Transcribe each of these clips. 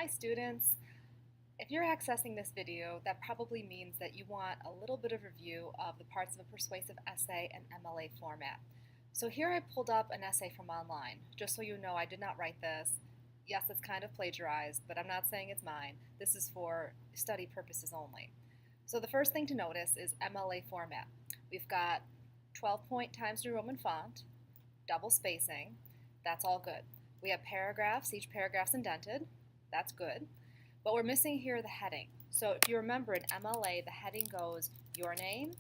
Hi students! If you're accessing this video, that probably means that you want a little bit of review of the parts of a persuasive essay and Mla format. So here I pulled up an essay from online. Just so you know, I did not write this. Yes, it's kind of plagiarized, but I'm not saying it's mine. This is for study purposes only. So the first thing to notice is Mla format. We've got 12-point Times New Roman font, double spacing. That's all good. We have paragraphs. Each paragraph's indented. That's good. But we're missing here the heading. So if you remember in MLA, the heading goes your name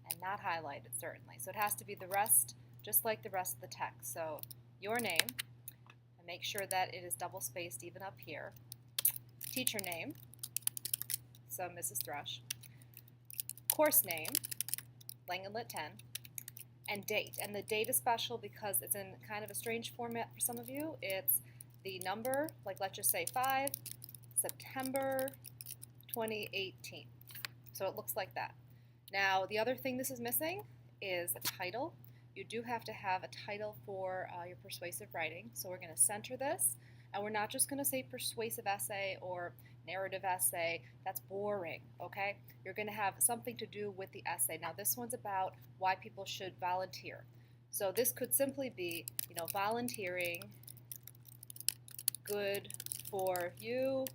and not highlighted, certainly. So it has to be the rest, just like the rest of the text. So your name, and make sure that it is double spaced even up here. Teacher name, so Mrs. Thrush. Course name, Langen Lit 10. And date. And the date is special because it's in kind of a strange format for some of you. It's the number, like let's just say 5 September 2018. So it looks like that. Now the other thing this is missing is a title. You do have to have a title for your persuasive writing. So we're going to center this, and we're not just going to say persuasive essay or narrative essay. That's boring, okay? You're going to have something to do with the essay. Now this one's about why people should volunteer. So this could simply be, volunteering, good for you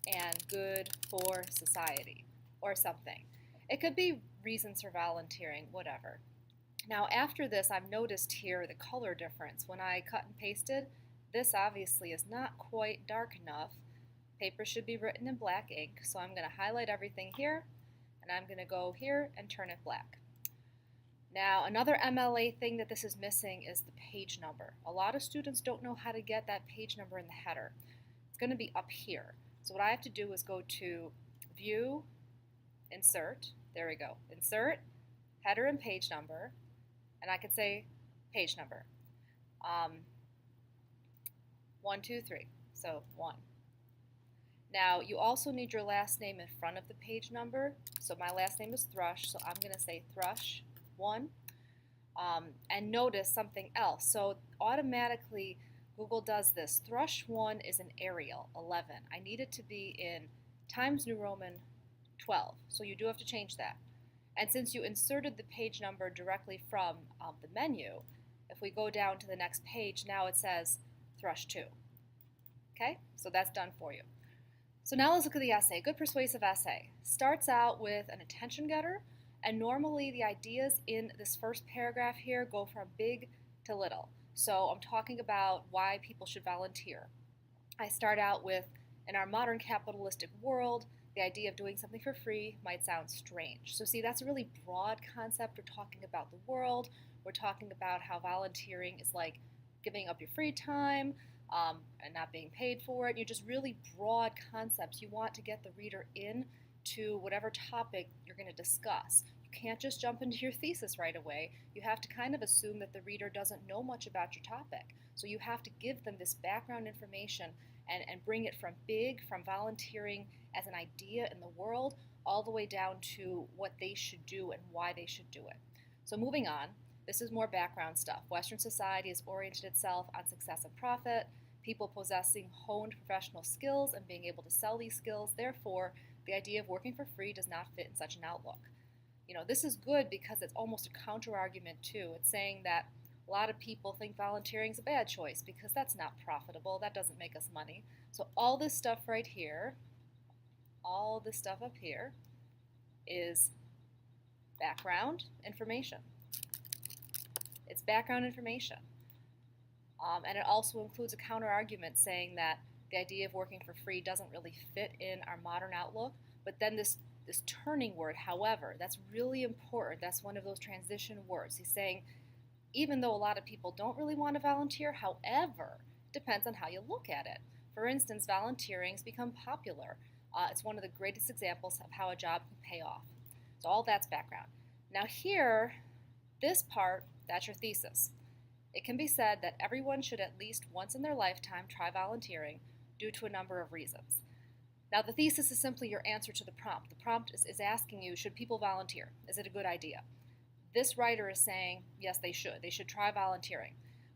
and good for society or something. It could be reasons for volunteering, whatever. Now after this, I've noticed here the color difference. When I cut and pasted, this obviously is not quite dark enough. Paper should be written in black ink, so I'm going to highlight everything here, and I'm going to go here and turn it black. Now, another MLA thing that this is missing is the page number. A lot of students don't know how to get that page number in the header. It's going to be up here. So what I have to do is go to View, Insert, there we go, Insert, Header and Page Number, and I could say page number. 1, 2, 3, so 1. Now, you also need your last name in front of the page number. So my last name is Thrush, so I'm going to say Thrush 1. And notice something else. So automatically, Google does this. Thrush 1 is an Arial 11. I need it to be in Times New Roman 12. So you do have to change that. And since you inserted the page number directly from the menu, if we go down to the next page, now it says Thrush 2. Okay, so that's done for you. So now let's look at the essay. Good persuasive essay starts out with an attention getter, and normally the ideas in this first paragraph here go from big to little. So I'm talking about why people should volunteer. I start out with, in our modern capitalistic world, the idea of doing something for free might sound strange. So see, that's a really broad concept. We're talking about the world. We're talking about how volunteering is like giving up your free time, and not being paid for it. You're just really broad concepts. You want to get the reader in to whatever topic you're going to discuss. You can't just jump into your thesis right away. You have to kind of assume that the reader doesn't know much about your topic. So you have to give them this background information and bring it from volunteering as an idea in the world, all the way down to what they should do and why they should do it. So moving on. This is more background stuff. Western society has oriented itself on success and profit, people possessing honed professional skills and being able to sell these skills. Therefore, the idea of working for free does not fit in such an outlook. This is good because it's almost a counter-argument too. It's saying that a lot of people think volunteering is a bad choice because that's not profitable, that doesn't make us money. So all this stuff right here, all this stuff up here is background information. It's background information. And it also includes a counter-argument saying that the idea of working for free doesn't really fit in our modern outlook. But then this turning word, however, that's really important. That's one of those transition words. He's saying, even though a lot of people don't really want to volunteer, however, it depends on how you look at it. For instance, volunteering has become popular. It's one of the greatest examples of how a job can pay off. So all that's background. Now here, this part, that's your thesis. It can be said that everyone should at least once in their lifetime try volunteering due to a number of reasons. Now the thesis is simply your answer to the prompt. The prompt is asking you, should people volunteer? Is it a good idea? This writer is saying, yes, they should. They should try volunteering.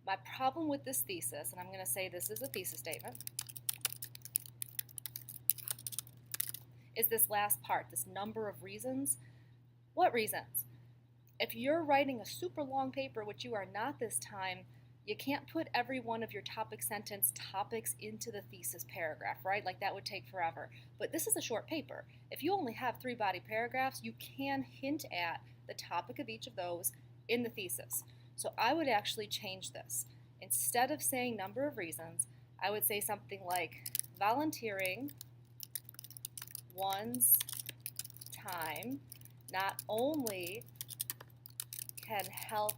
My problem with this thesis, and I'm going to say this is a thesis statement, is this last part, this number of reasons. What reasons? If you're writing a super long paper, which you are not this time, you can't put every one of your topic sentence topics into the thesis paragraph, right? Like that would take forever. But this is a short paper. If you only have 3 body paragraphs, you can hint at the topic of each of those in the thesis. So I would actually change this. Instead of saying number of reasons, I would say something like volunteering one's time not only can help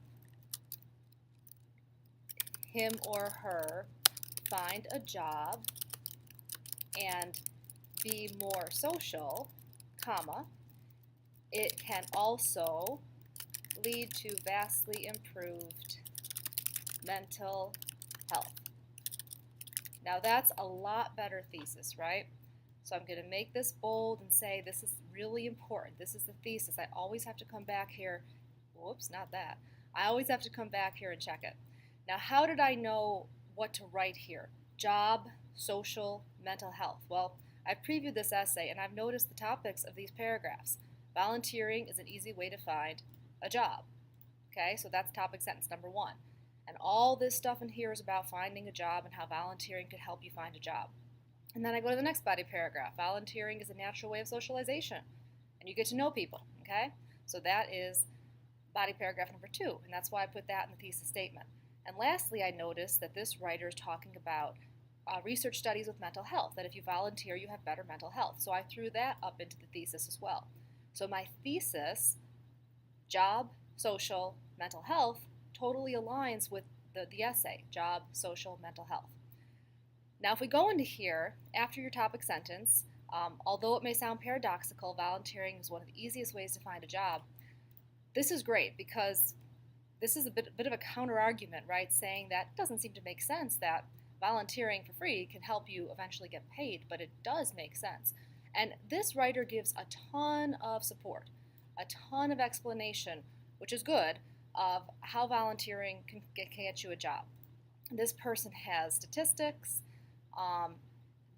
him or her find a job and be more social, comma, it can also lead to vastly improved mental health. Now that's a lot better thesis, right? So I'm going to make this bold and say this is really important. This is the thesis. I always have to come back here. Whoops, not that. I always have to come back here and check it. Now, how did I know what to write here? Job, social, mental health. Well, I previewed this essay and I've noticed the topics of these paragraphs. Volunteering is an easy way to find a job. Okay, so that's topic sentence number 1. And all this stuff in here is about finding a job and how volunteering could help you find a job. And then I go to the next body paragraph. Volunteering is a natural way of socialization. And you get to know people, okay? So that is body paragraph number 2, and that's why I put that in the thesis statement. And lastly, I noticed that this writer is talking about research studies with mental health, that if you volunteer, you have better mental health. So I threw that up into the thesis as well. So my thesis, job, social, mental health, totally aligns with the essay, job, social, mental health. Now, if we go into here, after your topic sentence, although it may sound paradoxical, volunteering is one of the easiest ways to find a job. This is great because this is a bit of a counter-argument, right, saying that it doesn't seem to make sense that volunteering for free can help you eventually get paid, but it does make sense. And this writer gives a ton of support, a ton of explanation, which is good, of how volunteering can get you a job. This person has statistics.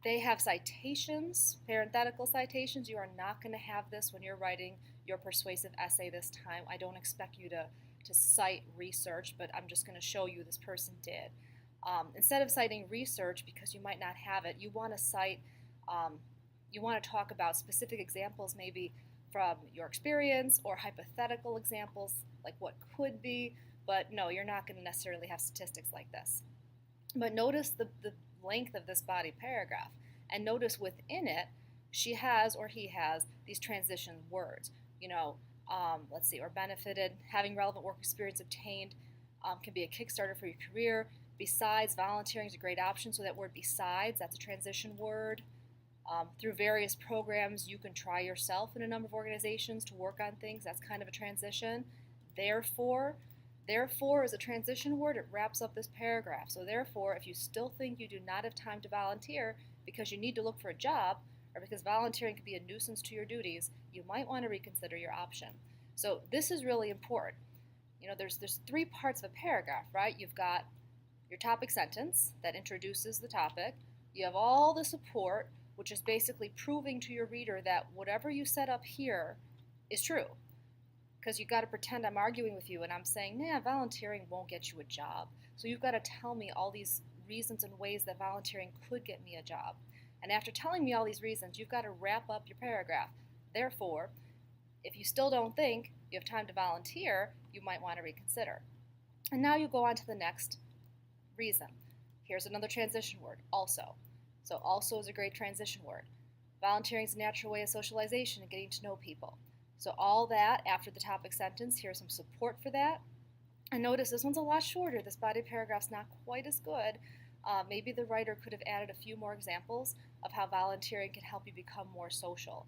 They have citations, parenthetical citations. You are not going to have this when you're writing your persuasive essay this time. I don't expect you to cite research, but I'm just going to show you this person did. Instead of citing research, because you might not have it, you want to cite, you want to talk about specific examples maybe from your experience or hypothetical examples, like what could be, but no, you're not going to necessarily have statistics like this. But notice the length of this body paragraph, and notice within it, she has or he has these transition words. You know, let's see, or benefited, having relevant work experience obtained can be a Kickstarter for your career. Besides, volunteering is a great option, so that word besides, that's a transition word. Through various programs, you can try yourself in a number of organizations to work on things. That's kind of a transition. Therefore is a transition word. It wraps up this paragraph. So therefore, if you still think you do not have time to volunteer because you need to look for a job, or because volunteering could be a nuisance to your duties, you might want to reconsider your option. So this is really important. You know, there's 3 parts of a paragraph, right? You've got your topic sentence that introduces the topic. You have all the support, which is basically proving to your reader that whatever you set up here is true. Because you've got to pretend I'm arguing with you and I'm saying, nah, volunteering won't get you a job. So you've got to tell me all these reasons and ways that volunteering could get me a job. And after telling me all these reasons, you've got to wrap up your paragraph. Therefore, if you still don't think you have time to volunteer, you might want to reconsider. And now you go on to the next reason. Here's another transition word, also. So also is a great transition word. Volunteering is a natural way of socialization and getting to know people. So all that after the topic sentence, here's some support for that. And notice this one's a lot shorter. This body paragraph's not quite as good. Maybe the writer could have added a few more examples of how volunteering can help you become more social,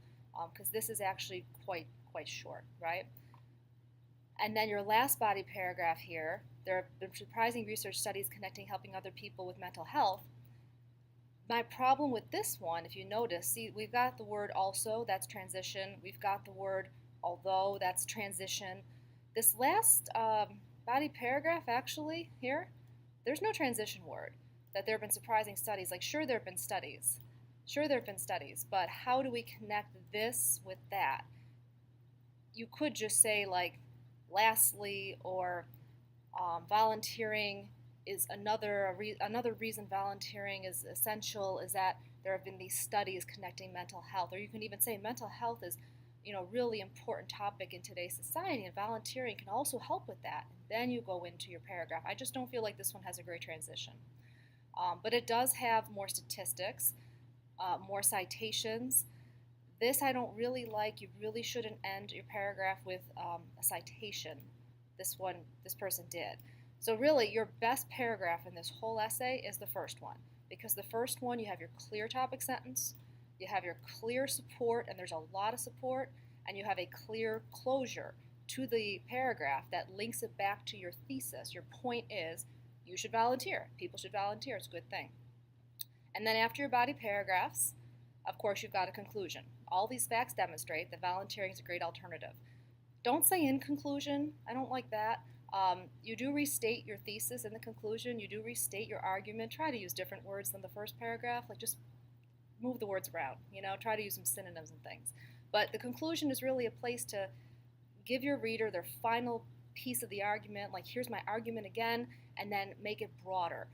because this is actually quite short, right? And then your last body paragraph here, there have been surprising research studies connecting helping other people with mental health. My problem with this one, if you notice, see, we've got the word also, that's transition. We've got the word although, that's transition. This last body paragraph actually here, there's no transition word. That there have been surprising studies, like sure there have been studies. Sure there have been studies, but how do we connect this with that? You could just say like, lastly, or volunteering is another reason volunteering is essential is that there have been these studies connecting mental health, or you can even say mental health is really important topic in today's society, and volunteering can also help with that. And then you go into your paragraph. I just don't feel like this one has a great transition. But it does have more statistics, more citations. This I don't really like. You really shouldn't end your paragraph with a citation. This person did. So really, your best paragraph in this whole essay is the first one, because the first one you have your clear topic sentence, you have your clear support, and there's a lot of support, and you have a clear closure to the paragraph that links it back to your thesis. Your point is, you should volunteer. People should volunteer. It's a good thing. And then after your body paragraphs, of course, you've got a conclusion. All these facts demonstrate that volunteering is a great alternative. Don't say in conclusion. I don't like that. You do restate your thesis in the conclusion. You do restate your argument. Try to use different words than the first paragraph. Like just move the words around. Try to use some synonyms and things. But the conclusion is really a place to give your reader their final piece of the argument. Like, here's my argument again, and then make it broader.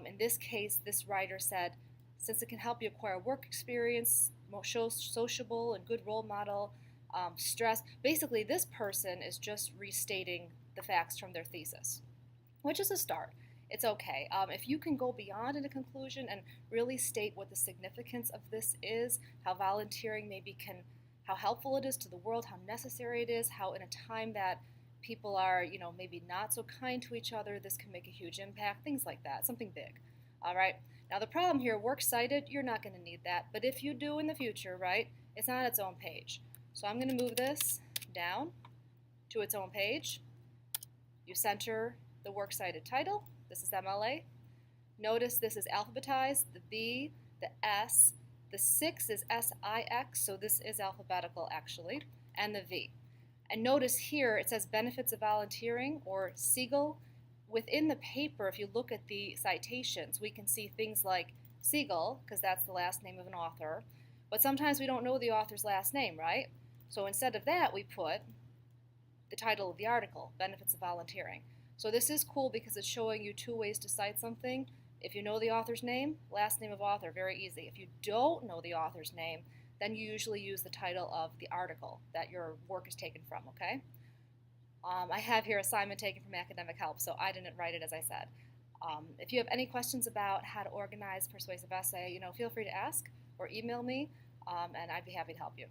In this case, this writer said, since it can help you acquire work experience, show sociable and good role model, stress. Basically, this person is just restating the facts from their thesis, which is a start. It's okay. If you can go beyond in a conclusion and really state what the significance of this is, how volunteering how helpful it is to the world, how necessary it is, how in a time that people are, maybe not so kind to each other, this can make a huge impact, things like that, something big. All right. Now the problem here, works cited, you're not going to need that, but if you do in the future, right, it's on its own page. So I'm going to move this down to its own page. You center the works cited title. This is MLA. Notice this is alphabetized, the B, the S, the 6 is SIX, so this is alphabetical actually, and the V. And notice here it says benefits of volunteering, or Siegel. Within the paper, if you look at the citations, we can see things like Siegel, because that's the last name of an author, but sometimes we don't know the author's last name, right? So instead of that, we put the title of the article, Benefits of Volunteering. So this is cool because it's showing you two ways to cite something. If you know the author's name, last name of author, very easy. If you don't know the author's name, then you usually use the title of the article that your work is taken from, okay? I have here assignment taken from Academic Help, so I didn't write it as I said. If you have any questions about how to organize persuasive essay, feel free to ask or email me, and I'd be happy to help you.